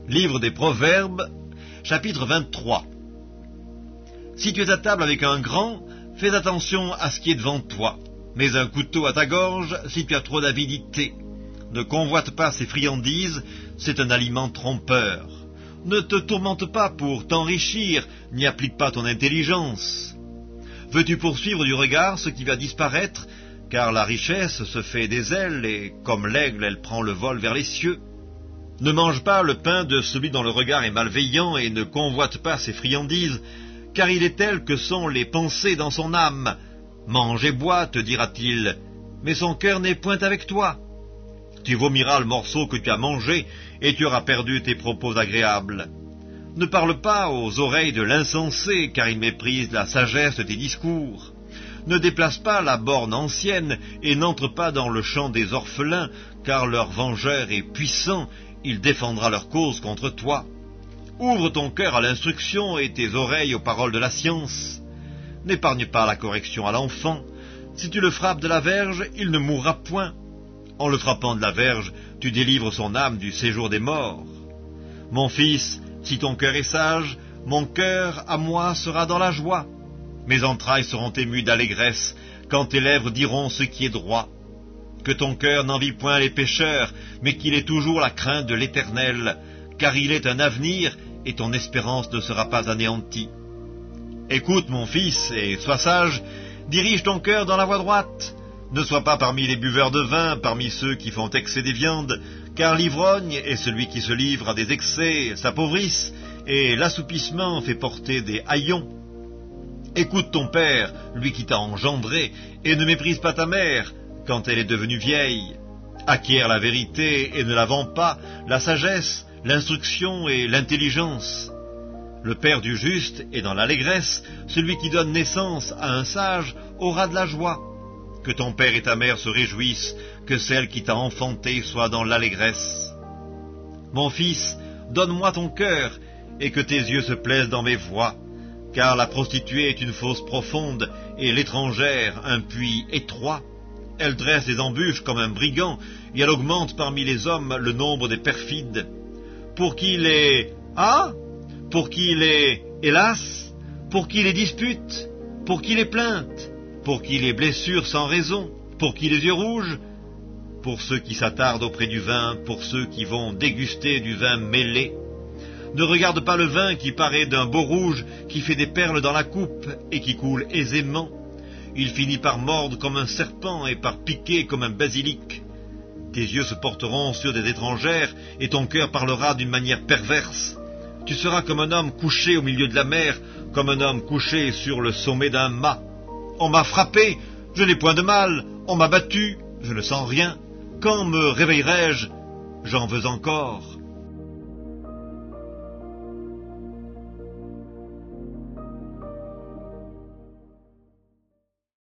Livre des Proverbes, chapitre 23. Si tu es à table avec un grand, fais attention à ce qui est devant toi. Mets un couteau à ta gorge si tu as trop d'avidité. Ne convoite pas ses friandises, c'est un aliment trompeur. Ne te tourmente pas pour t'enrichir, n'y applique pas ton intelligence. Veux-tu poursuivre du regard ce qui va disparaître, car la richesse se fait des ailes, et comme l'aigle, elle prend le vol vers les cieux. Ne mange pas le pain de celui dont le regard est malveillant, et ne convoite pas ses friandises, car il est tel que sont les pensées dans son âme. Mange et bois, te dira-t-il, mais son cœur n'est point avec toi. Tu vomiras le morceau que tu as mangé, et tu auras perdu tes propos agréables. Ne parle pas aux oreilles de l'insensé, car il méprise la sagesse de tes discours. Ne déplace pas la borne ancienne, et n'entre pas dans le champ des orphelins, car leur vengeur est puissant, il défendra leur cause contre toi. Ouvre ton cœur à l'instruction et tes oreilles aux paroles de la science. N'épargne pas la correction à l'enfant. Si tu le frappes de la verge, il ne mourra point. En le frappant de la verge, tu délivres son âme du séjour des morts. Mon fils, si ton cœur est sage, mon cœur à moi sera dans la joie. Mes entrailles seront émues d'allégresse, quand tes lèvres diront ce qui est droit. Que ton cœur n'envie point les pécheurs, mais qu'il ait toujours la crainte de l'Éternel, car il est un avenir, et ton espérance ne sera pas anéantie. Écoute, mon fils, et sois sage, dirige ton cœur dans la voie droite. Ne sois pas parmi les buveurs de vin, parmi ceux qui font excès des viandes, car l'ivrogne et celui qui se livre à des excès s'appauvrissent, et l'assoupissement fait porter des haillons. Écoute ton père, lui qui t'a engendré, et ne méprise pas ta mère, quand elle est devenue vieille. Acquiert la vérité et ne la vends pas, la sagesse, l'instruction et l'intelligence. Le père du juste est dans l'allégresse, celui qui donne naissance à un sage aura de la joie. Que ton père et ta mère se réjouissent, que celle qui t'a enfanté soit dans l'allégresse. Mon fils, donne-moi ton cœur, et que tes yeux se plaisent dans mes voies, car la prostituée est une fosse profonde, et l'étrangère un puits étroit. Elle dresse des embûches comme un brigand, et elle augmente parmi les hommes le nombre des perfides. Pour qui les « Ah » pour qui les « Hélas » pour qui les disputes, pour qui les plaintes, pour qui les blessures sans raison, pour qui les yeux rouges, pour ceux qui s'attardent auprès du vin, pour ceux qui vont déguster du vin mêlé. Ne regarde pas le vin qui paraît d'un beau rouge, qui fait des perles dans la coupe et qui coule aisément. Il finit par mordre comme un serpent et par piquer comme un basilic. Tes yeux se porteront sur des étrangères et ton cœur parlera d'une manière perverse. Tu seras comme un homme couché au milieu de la mer, comme un homme couché sur le sommet d'un mât. On m'a frappé, je n'ai point de mal, on m'a battu, je ne sens rien. Quand me réveillerai-je? J'en veux encore.